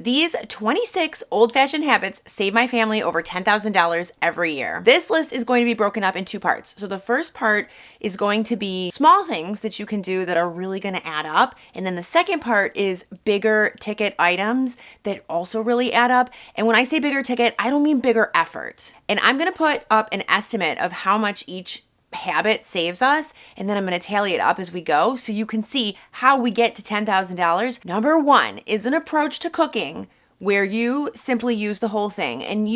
These 26 old-fashioned habits save my family over $10,000 every year. This list is going to be broken up in two parts. So the first part is going to be small things that you can do that are really going to add up. And then the second part is bigger ticket items that also really add up. And when I say bigger ticket, I don't mean bigger effort. And I'm going to put up an estimate of how much each habit saves us, and then I'm going to tally it up as we go so you can see how we get to $10,000. Number one is an approach to cooking where you simply use the whole thing. And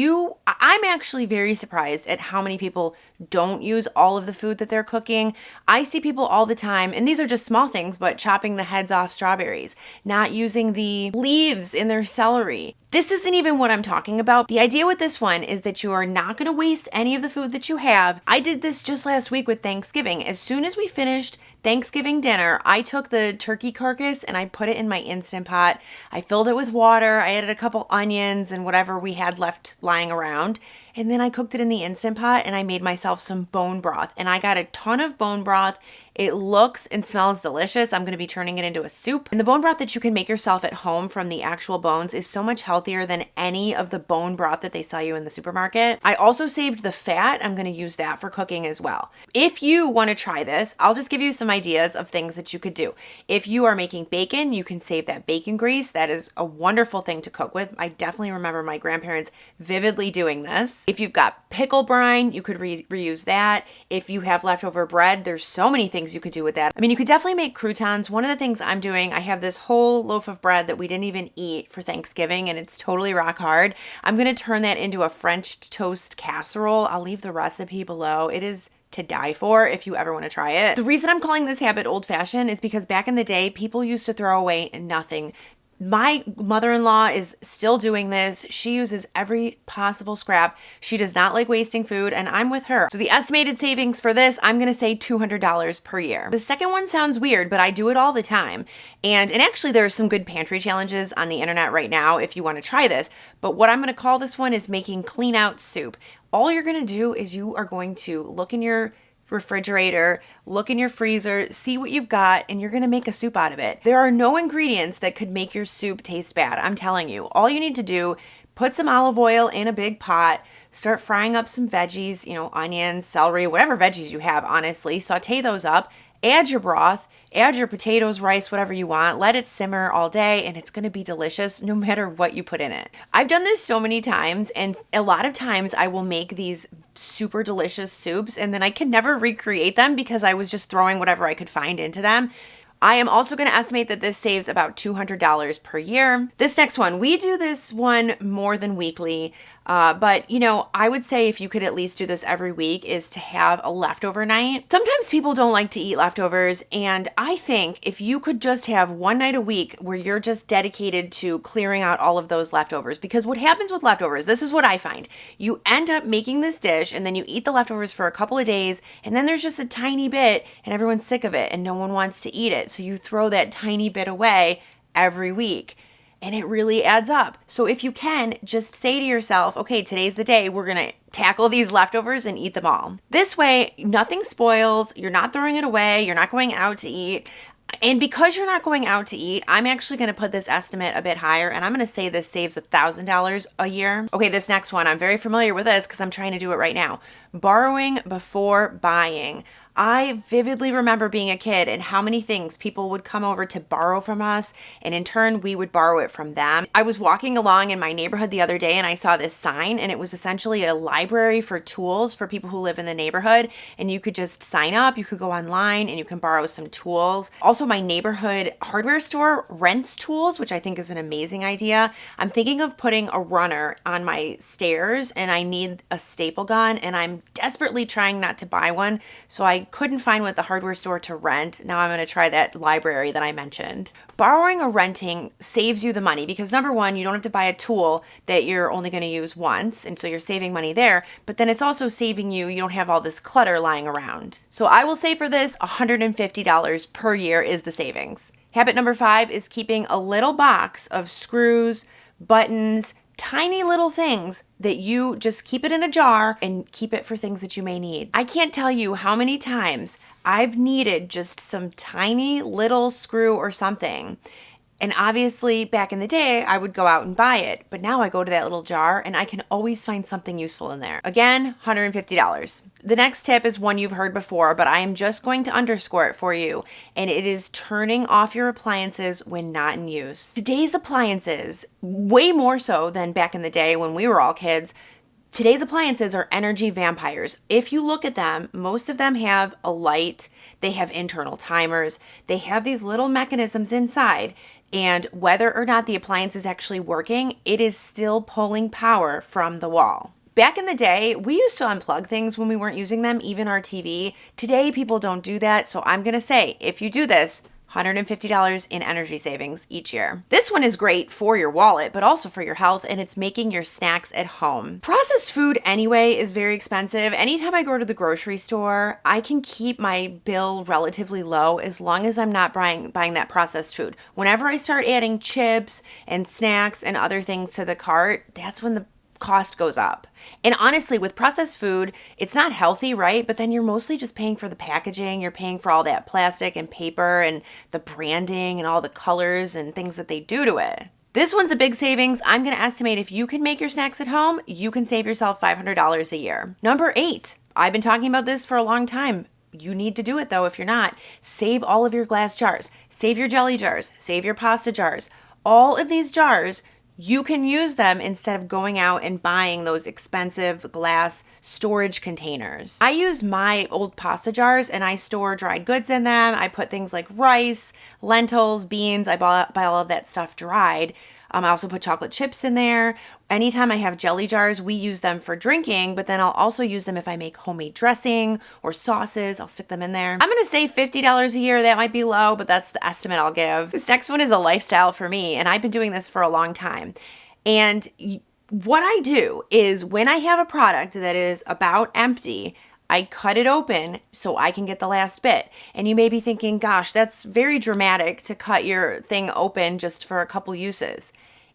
I'm actually very surprised at how many people don't use all of the food that they're cooking. I see people all the time, and these are just small things, but chopping the heads off strawberries, not using the leaves in their celery. This isn't even what I'm talking about. The idea with this one is that you are not going to waste any of the food that you have. I did this just last week with Thanksgiving. As soon as we finished Thanksgiving dinner, I took the turkey carcass and I put it in my Instant Pot. I filled it with water. I added a couple onions and whatever we had left lying around. And then I cooked it in the Instant Pot and I made myself some bone broth. And I got a ton of bone broth. It looks and smells delicious. I'm going to be turning it into a soup. And the bone broth that you can make yourself at home from the actual bones is so much healthier than any of the bone broth that they sell you in the supermarket. I also saved the fat. I'm going to use that for cooking as well. If you want to try this, I'll just give you some ideas of things that you could do. If you are making bacon, you can save that bacon grease. That is a wonderful thing to cook with. I definitely remember my grandparents vividly doing this. If you've got pickle brine, you could reuse that. If you have leftover bread, there's so many things you could do with that. I mean, you could definitely make croutons. One of the things I'm doing, I have this whole loaf of bread that we didn't even eat for Thanksgiving, and it's totally rock hard. I'm going to turn that into a French toast casserole. I'll leave the recipe below. It is to die for if you ever want to try it. The reason I'm calling this habit old-fashioned is because back in the day, people used to throw away nothing. My mother-in-law is still doing this. She uses every possible scrap. She does not like wasting food, and I'm with her. So the estimated savings for this, I'm going to say $200 per year. The second one sounds weird, but I do it all the time. And actually, there are some good pantry challenges on the internet right now if you want to try this. But what I'm going to call this one is making clean out soup. All you're going to do is you are going to look in your refrigerator, look in your freezer, see what you've got, and you're going to make a soup out of it. There are no ingredients that could make your soup taste bad. I'm telling you. All you need to do, put some olive oil in a big pot, start frying up some veggies, onions, celery, whatever veggies you have, honestly. Saute those up, add your broth, add your potatoes, rice, whatever you want. Let it simmer all day and it's going to be delicious no matter what you put in it. I've done this so many times, and a lot of times I will make these super delicious soups and then I can never recreate them because I was just throwing whatever I could find into them. I am also going to estimate that this saves about $200 per year. This next one, we do this one more than weekly, but I would say if you could at least do this every week is to have a leftover night. Sometimes people don't like to eat leftovers, and I think if you could just have one night a week where you're just dedicated to clearing out all of those leftovers, because what happens with leftovers, this is what I find. You end up making this dish and then you eat the leftovers for a couple of days and then there's just a tiny bit and everyone's sick of it and no one wants to eat it. So you throw that tiny bit away every week. And it really adds up. So if you can, just say to yourself, okay, today's the day we're going to tackle these leftovers and eat them all. This way, nothing spoils. You're not throwing it away. You're not going out to eat. And because you're not going out to eat, I'm actually going to put this estimate a bit higher, and I'm going to say this saves $1,000 a year. Okay, this next one, I'm very familiar with this because I'm trying to do it right now. Borrowing before buying. I vividly remember being a kid and how many things people would come over to borrow from us, and in turn, we would borrow it from them. I was walking along in my neighborhood the other day and I saw this sign, and it was essentially a library for tools for people who live in the neighborhood, and you could just sign up, you could go online, and you can borrow some tools. Also, my neighborhood hardware store rents tools, which I think is an amazing idea. I'm thinking of putting a runner on my stairs, and I need a staple gun, and I'm desperately trying not to buy one, so I couldn't find one at the hardware store to rent. Now I'm going to try that library that I mentioned. Borrowing or renting saves you the money because number one, you don't have to buy a tool that you're only going to use once, and so you're saving money there, but then it's also saving you don't have all this clutter lying around. So I will say for this, $150 per year is the savings. Habit number 5 is keeping a little box of screws, buttons, tiny little things that you just keep it in a jar and keep it for things that you may need. I can't tell you how many times I've needed just some tiny little screw or something. And obviously, back in the day, I would go out and buy it. But now I go to that little jar and I can always find something useful in there. Again, $150. The next tip is one you've heard before, but I am just going to underscore it for you. And it is turning off your appliances when not in use. Today's appliances, way more so than back in the day when we were all kids, today's appliances are energy vampires. If you look at them, most of them have a light, they have internal timers, they have these little mechanisms inside, and whether or not the appliance is actually working, it is still pulling power from the wall. Back in the day, we used to unplug things when we weren't using them, even our TV. Today, people don't do that, so I'm gonna say, if you do this, $150 in energy savings each year. This one is great for your wallet, but also for your health, and it's making your snacks at home. Processed food anyway is very expensive. Anytime I go to the grocery store, I can keep my bill relatively low as long as I'm not buying that processed food. Whenever I start adding chips and snacks and other things to the cart, that's when the cost goes up. And honestly, with processed food, it's not healthy, right? But then you're mostly just paying for the packaging. You're paying for all that plastic and paper and the branding and all the colors and things that they do to it. This one's a big savings. I'm going to estimate if you can make your snacks at home, you can save yourself $500 a year. Number 8, I've been talking about this for a long time. You need to do it though if you're not. Save all of your glass jars. Save your jelly jars. Save your pasta jars. All of these jars, you can use them instead of going out and buying those expensive glass storage containers. I use my old pasta jars and I store dried goods in them. I put things like rice, lentils, beans. I buy all of that stuff dried. I also put chocolate chips in there. Anytime I have jelly jars, we use them for drinking, but then I'll also use them if I make homemade dressing or sauces. I'll stick them in there. I'm gonna say $50 a year. That might be low, but that's the estimate I'll give. This next one is a lifestyle for me, and I've been doing this for a long time. And what I do is when I have a product that is about empty, I cut it open so I can get the last bit. And you may be thinking, gosh, that's very dramatic to cut your thing open just for a couple uses.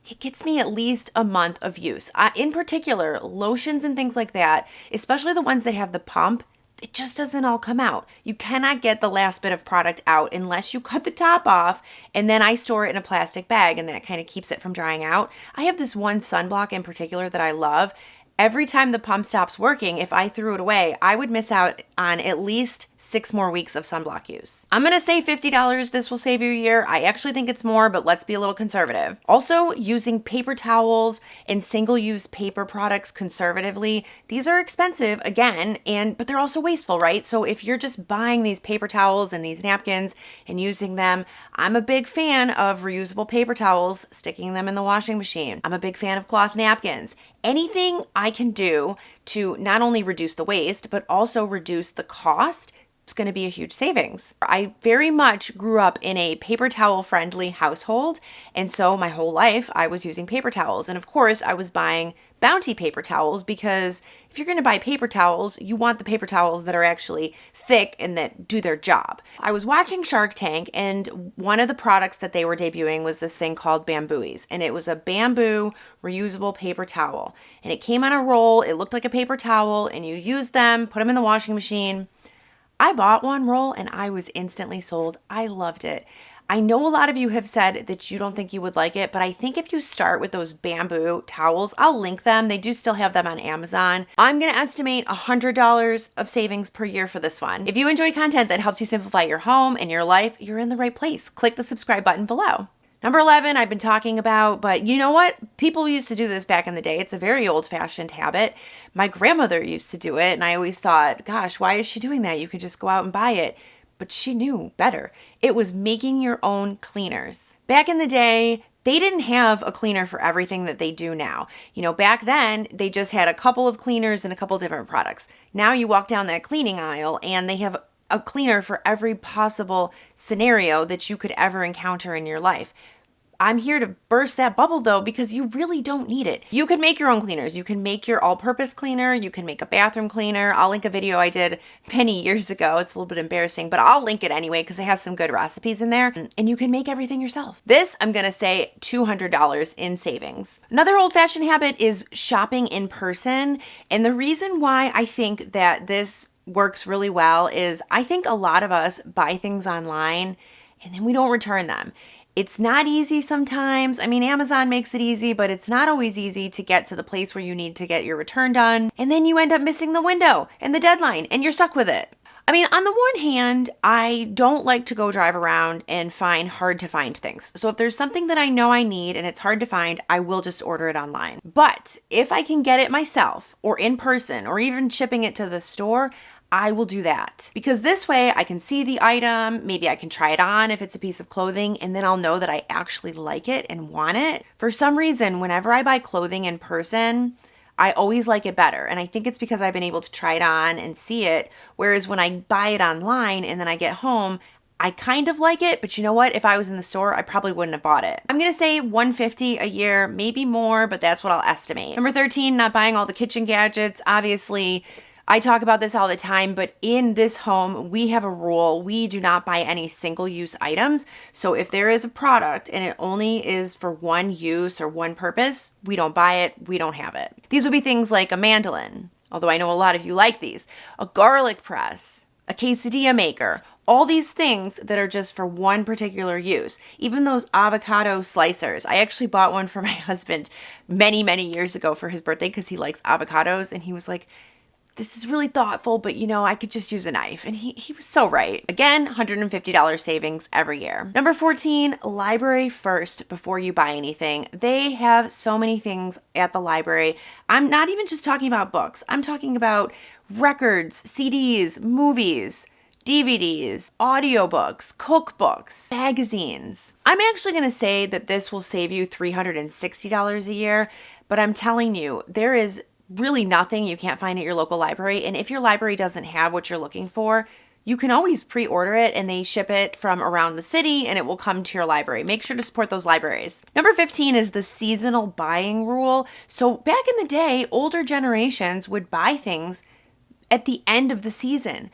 It gets me at least a month of use. In particular, lotions and things like that, especially the ones that have the pump, it just doesn't all come out. You cannot get the last bit of product out unless you cut the top off, and then I store it in a plastic bag, and that kind of keeps it from drying out. I have this one sunblock in particular that I love. Every time the pump stops working, if I threw it away, I would miss out on at least 6 more weeks of sunblock use. I'm gonna say $50, this will save you a year. I actually think it's more, but let's be a little conservative. Also, using paper towels and single-use paper products conservatively, these are expensive again, but they're also wasteful, right? So if you're just buying these paper towels and these napkins and using them, I'm a big fan of reusable paper towels, sticking them in the washing machine. I'm a big fan of cloth napkins. Anything I can do to not only reduce the waste, but also reduce the cost, it's going to be a huge savings. I very much grew up in a paper towel friendly household. And so my whole life I was using paper towels. And of course I was buying Bounty paper towels because if you're going to buy paper towels, you want the paper towels that are actually thick and that do their job. I was watching Shark Tank and one of the products that they were debuting was this thing called Bambooies. And it was a bamboo reusable paper towel. And it came on a roll. It looked like a paper towel and you use them, put them in the washing machine. I bought one roll and I was instantly sold. I loved it. I know a lot of you have said that you don't think you would like it, but I think if you start with those bamboo towels, I'll link them. They do still have them on Amazon. I'm going to estimate $100 of savings per year for this one. If you enjoy content that helps you simplify your home and your life, you're in the right place. Click the subscribe button below. Number 11, I've been talking about, but you know what? People used to do this back in the day. It's a very old-fashioned habit. My grandmother used to do it, and I always thought, gosh, why is she doing that? You could just go out and buy it. But she knew better. It was making your own cleaners. Back in the day, they didn't have a cleaner for everything that they do now. You know, back then, they just had a couple of cleaners and a couple different products. Now you walk down that cleaning aisle, and they have a cleaner for every possible scenario that you could ever encounter in your life. I'm here to burst that bubble though, because you really don't need it. You can make your own cleaners. You can make your all-purpose cleaner. You can make a bathroom cleaner. I'll link a video I did many years ago. It's a little bit embarrassing, but I'll link it anyway because it has some good recipes in there and you can make everything yourself. This, I'm gonna say $200 in savings. Another old-fashioned habit is shopping in person. And the reason why I think that this works really well is I think a lot of us buy things online and then we don't return them. It's not easy sometimes. I mean, Amazon makes it easy, but it's not always easy to get to the place where you need to get your return done. And then you end up missing the window and the deadline and you're stuck with it. I mean, on the one hand, I don't like to go drive around and find hard to find things. So if there's something that I know I need and it's hard to find, I will just order it online. But if I can get it myself or in person or even shipping it to the store, I will do that, because this way I can see the item, maybe I can try it on if it's a piece of clothing, and then I'll know that I actually like it and want it. For some reason, whenever I buy clothing in person, I always like it better. And I think it's because I've been able to try it on and see it. Whereas when I buy it online and then I get home, I kind of like it, but you know what? If I was in the store, I probably wouldn't have bought it. I'm gonna say $150 a year, maybe more, but that's what I'll estimate. Number 13, not buying all the kitchen gadgets. Obviously, I talk about this all the time, but in this home, we have a rule. We do not buy any single-use items. So if there is a product and it only is for one use or one purpose, we don't buy it, we don't have it. These would be things like a mandolin, although I know a lot of you like these, a garlic press, a quesadilla maker, all these things that are just for one particular use. Even those avocado slicers. I actually bought one for my husband many, many years ago for his birthday because he likes avocados, and he was like, this is really thoughtful, but you know, I could just use a knife. And he was so right. Again, $150 savings every year. Number 14, library first before you buy anything. They have so many things at the library. I'm not even just talking about books. I'm talking about records, CDs, movies, DVDs, audiobooks, cookbooks, magazines. I'm actually going to say that this will save you $360 a year, but I'm telling you, there is really nothing you can't find at your local library. And if your library doesn't have what you're looking for, you can always pre-order it and they ship it from around the city and it will come to your library. Make sure to support those libraries. Number 15 is the seasonal buying rule. So back in the day, older generations would buy things at the end of the season.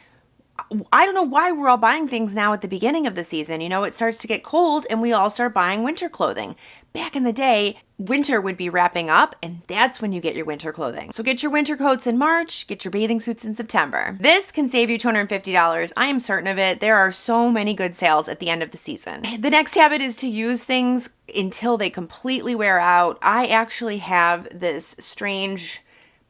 I don't know why we're all buying things now at the beginning of the season. You know, it starts to get cold and we all start buying winter clothing. Back in the day, winter would be wrapping up and that's when you get your winter clothing. So get your winter coats in March, get your bathing suits in September. This can save you $250. I am certain of it. There are so many good sales at the end of the season. The next habit is to use things until they completely wear out. I actually have this strange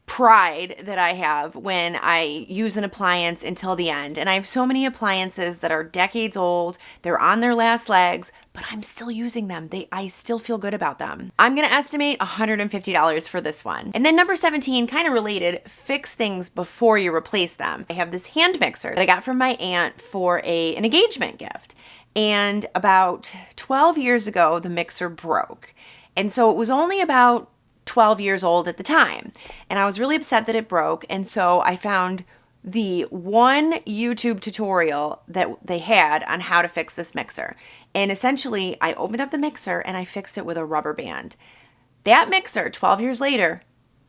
pride that I have when I use an appliance until the end. And I have so many appliances that are decades old. They're on their last legs, but I'm still using them. I still feel good about them. I'm going to estimate $150 for this one. And then number 17, kind of related, fix things before you replace them. I have this hand mixer that I got from my aunt for an engagement gift. And about 12 years ago, the mixer broke. And so it was only about 12 years old at the time. And I was really upset that it broke. And so I found the one YouTube tutorial that they had on how to fix this mixer. And essentially, I opened up the mixer and I fixed it with a rubber band. That mixer, 12 years later,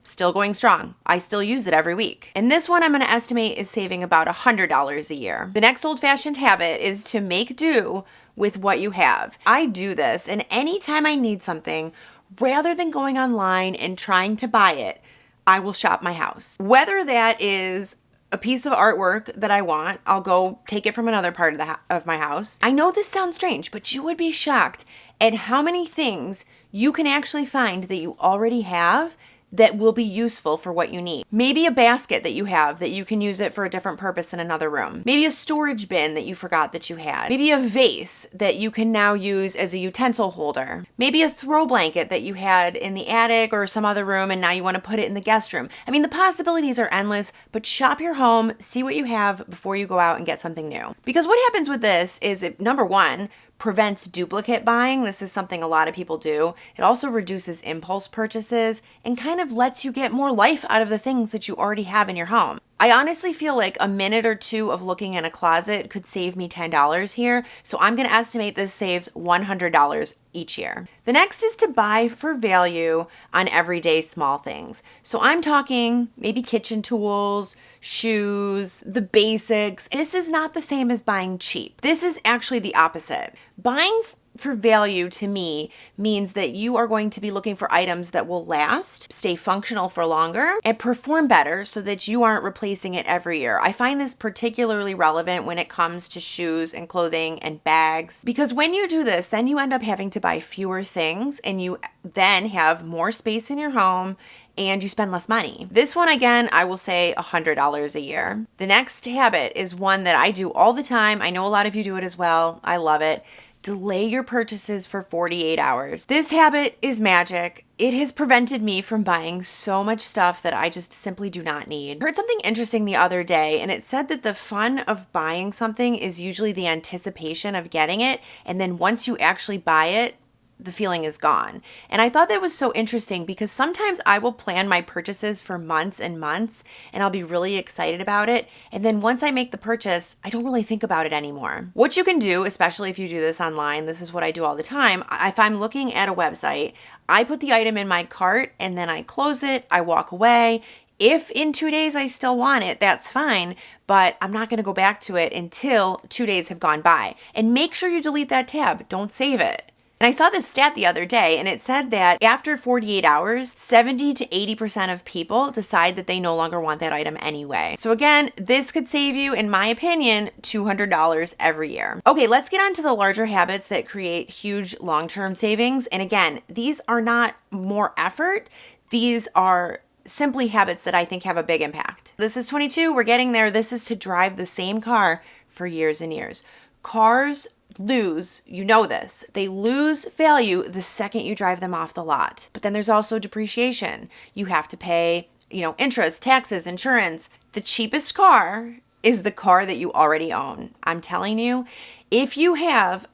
still going strong. I still use it every week. And this one I'm going to estimate is saving about $100 a year. The next old-fashioned habit is to make do with what you have. I do this, and anytime I need something, rather than going online and trying to buy it, I will shop my house. Whether that is a piece of artwork that I want, I'll go take it from another part of my house. I know this sounds strange, but you would be shocked at how many things you can actually find that you already have that will be useful for what you need. Maybe a basket that you have that you can use it for a different purpose in another room. Maybe a storage bin that you forgot that you had. Maybe a vase that you can now use as a utensil holder. Maybe a throw blanket that you had in the attic or some other room and now you want to put it in the guest room. I mean, the possibilities are endless, but shop your home, see what you have before you go out and get something new. Because what happens with this is, number one, prevents duplicate buying. This is something a lot of people do. It also reduces impulse purchases and kind of lets you get more life out of the things that you already have in your home. I honestly feel like a minute or two of looking in a closet could save me $10 here, so I'm going to estimate this saves $100 each year. The next is to buy for value on everyday small things. So I'm talking maybe kitchen tools, shoes, the basics. This is not the same as buying cheap. This is actually the opposite. Buying for value to me means that you are going to be looking for items that will last, stay functional for longer, and perform better so that you aren't replacing it every year. I find this particularly relevant when it comes to shoes and clothing and bags, because when you do this, then you end up having to buy fewer things and you then have more space in your home and you spend less money. This one, again, I will say $100 a year. The next habit is one that I do all the time. I know a lot of you do it as well. I love it. Delay your purchases for 48 hours. This habit is magic. It has prevented me from buying so much stuff that I just simply do not need. I heard something interesting the other day, and it said that the fun of buying something is usually the anticipation of getting it, and then once you actually buy it, the feeling is gone. And I thought that was so interesting because sometimes I will plan my purchases for months and months and I'll be really excited about it. And then once I make the purchase, I don't really think about it anymore. What you can do, especially if you do this online, this is what I do all the time. If I'm looking at a website, I put the item in my cart and then I close it, I walk away. If in 2 days I still want it, that's fine, but I'm not going to go back to it until 2 days have gone by. And make sure you delete that tab. Don't save it. And I saw this stat the other day, and it said that after 48 hours, 70 to 80% of people decide that they no longer want that item anyway. So again, this could save you, in my opinion, $200 every year. Okay, let's get on to the larger habits that create huge long-term savings. And again, these are not more effort. These are simply habits that I think have a big impact. This is 22. We're getting there. This is to drive the same car for years and years. Cars lose, you know this, they lose value the second you drive them off the lot. But then there's also depreciation. You have to pay, interest, taxes, insurance. The cheapest car is the car that you already own. I'm telling you, if you have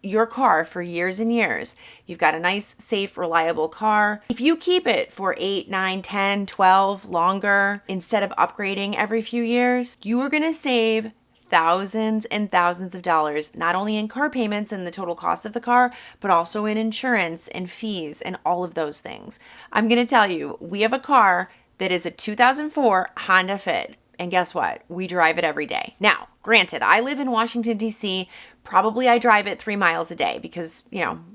your car for years and years, you've got a nice, safe, reliable car. If you keep it for 8, 9, 10, 12, longer, instead of upgrading every few years, you are going to save thousands and thousands of dollars, not only in car payments and the total cost of the car, but also in insurance and fees and all of those things. I'm going to tell you, we have a car that is a 2004 Honda Fit. And guess what? We drive it every day. Now, granted, I live in Washington, D.C. Probably I drive it 3 miles a day because,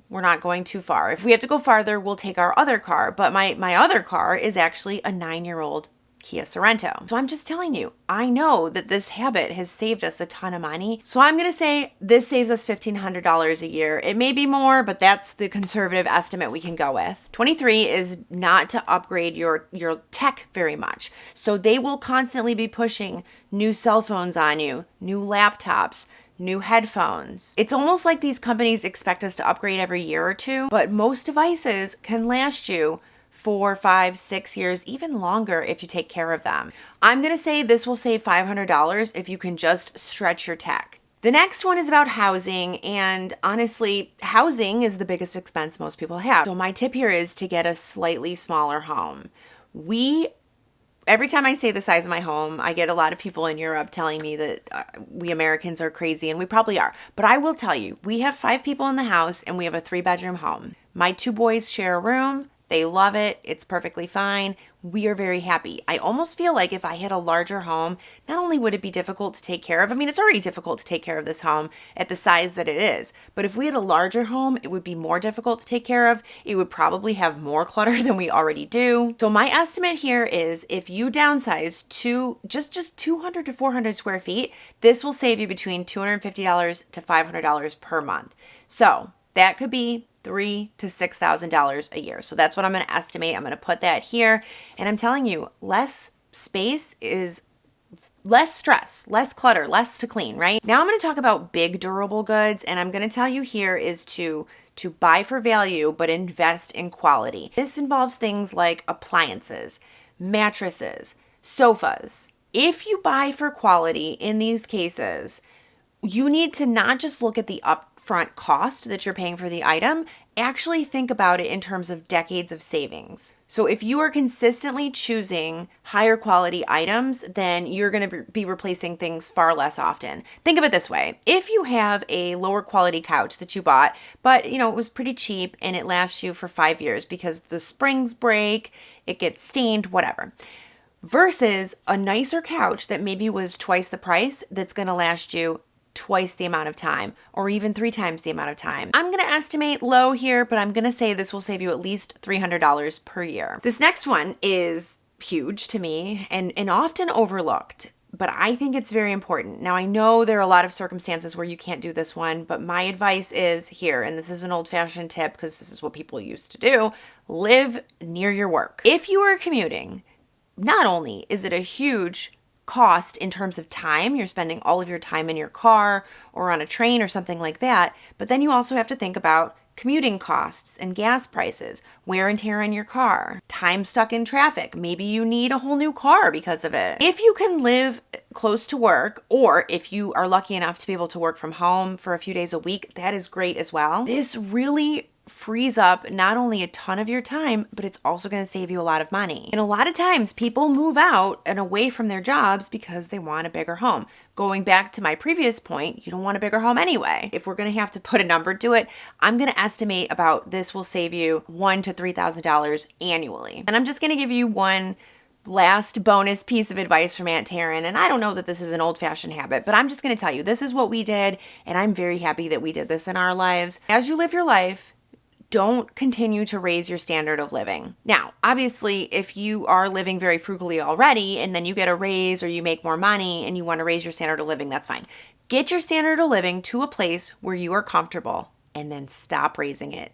we're not going too far. If we have to go farther, we'll take our other car. But my other car is actually a 9-year-old Kia Sorento. So I'm just telling you, I know that this habit has saved us a ton of money. So I'm going to say this saves us $1,500 a year. It may be more, but that's the conservative estimate we can go with. 23 is not to upgrade your tech very much. So they will constantly be pushing new cell phones on you, new laptops, new headphones. It's almost like these companies expect us to upgrade every year or two, but most devices can last you 4, 5, 6 years, even longer if you take care of them. I'm going to say this will save $500 if you can just stretch your tech. The next one is about housing, and honestly, housing is the biggest expense most people have. So my tip here is to get a slightly smaller home. Every time I say the size of my home, I get a lot of people in Europe telling me that we Americans are crazy, and we probably are. But I will tell you, we have 5 people in the house, and we have a 3-bedroom home. My 2 boys share a room. They love it. It's perfectly fine. We are very happy. I almost feel like if I had a larger home, not only would it be difficult to take care of, it's already difficult to take care of this home at the size that it is, but if we had a larger home, it would be more difficult to take care of. It would probably have more clutter than we already do. So my estimate here is if you downsize to just 200 to 400 square feet, this will save you between $250 to $500 per month. So that could be $3,000 to $6,000 a year. So that's what I'm going to estimate. I'm going to put that here. And I'm telling you, less space is less stress, less clutter, less to clean, right? Now I'm going to talk about big durable goods. And I'm going to tell you here is to buy for value, but invest in quality. This involves things like appliances, mattresses, sofas. If you buy for quality in these cases, you need to not just look at the upfront cost that you're paying for the item, actually think about it in terms of decades of savings. So if you are consistently choosing higher quality items, then you're going to be replacing things far less often. Think of it this way. If you have a lower quality couch that you bought, but it was pretty cheap and it lasts you for 5 years because the springs break, it gets stained, whatever, versus a nicer couch that maybe was twice the price that's going to last you twice the amount of time or even 3 times the amount of time. I'm going to estimate low here, but I'm going to say this will save you at least $300 per year. This next one is huge to me and often overlooked, but I think it's very important. Now, I know there are a lot of circumstances where you can't do this one, but my advice is here, and this is an old-fashioned tip because this is what people used to do: live near your work. If you are commuting, not only is it a huge cost in terms of time, you're spending all of your time in your car or on a train or something like that, but then you also have to think about commuting costs and gas prices, wear and tear on your car, time stuck in traffic. Maybe you need a whole new car because of it. If you can live close to work, or if you are lucky enough to be able to work from home for a few days a week, that is great as well. This really frees up not only a ton of your time, but it's also going to save you a lot of money. And a lot of times people move out and away from their jobs because they want a bigger home. Going back to my previous point, you don't want a bigger home anyway. If we're going to have to put a number to it, I'm going to estimate about this will save you $1,000 to $3,000 annually. And I'm just going to give you one last bonus piece of advice from Aunt Taryn. And I don't know that this is an old-fashioned habit, but I'm just going to tell you, this is what we did, and I'm very happy that we did this in our lives. As you live your life, don't continue to raise your standard of living. Now, obviously, if you are living very frugally already and then you get a raise or you make more money and you want to raise your standard of living, that's fine. Get your standard of living to a place where you are comfortable and then stop raising it.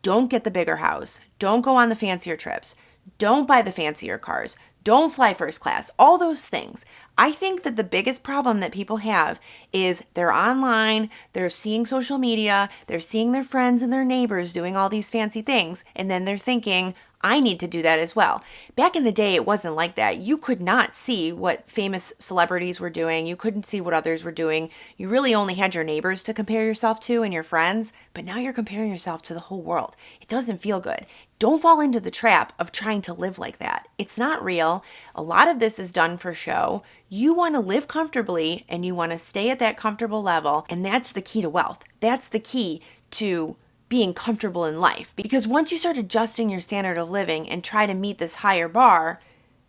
Don't get the bigger house. Don't go on the fancier trips. Don't buy the fancier cars. Don't fly first class. All those things. I think that the biggest problem that people have is they're online, they're seeing social media, they're seeing their friends and their neighbors doing all these fancy things, and then they're thinking, I need to do that as well. Back in the day, it wasn't like that. You could not see what famous celebrities were doing. You couldn't see what others were doing. You really only had your neighbors to compare yourself to and your friends, but now you're comparing yourself to the whole world. It doesn't feel good. Don't fall into the trap of trying to live like that. It's not real. A lot of this is done for show. You want to live comfortably and you want to stay at that comfortable level, and that's the key to wealth. That's the key to being comfortable in life. Because once you start adjusting your standard of living and try to meet this higher bar,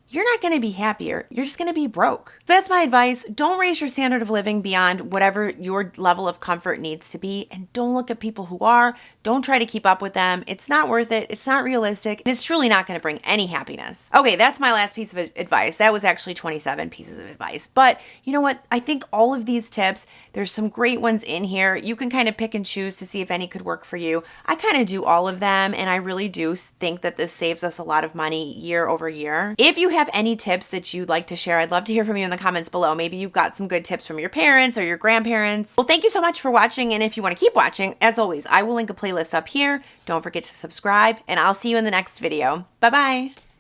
you're not going to be happier. You're just going to be broke. So that's my advice. Don't raise your standard of living beyond whatever your level of comfort needs to be. And don't look at people who are. Don't try to keep up with them. It's not worth it. It's not realistic. And it's truly not going to bring any happiness. Okay, that's my last piece of advice. That was actually 27 pieces of advice. But you know what? I think all of these tips, there's some great ones in here. You can kind of pick and choose to see if any could work for you. I kind of do all of them. And I really do think that this saves us a lot of money year over year. If you have any tips that you'd like to share, I'd love to hear from you in the comments below. Maybe you've got some good tips from your parents or your grandparents. Well, thank you so much for watching. And if you want to keep watching, as always, I will link a playlist up here. Don't forget to subscribe, and I'll see you in the next video. Bye-bye.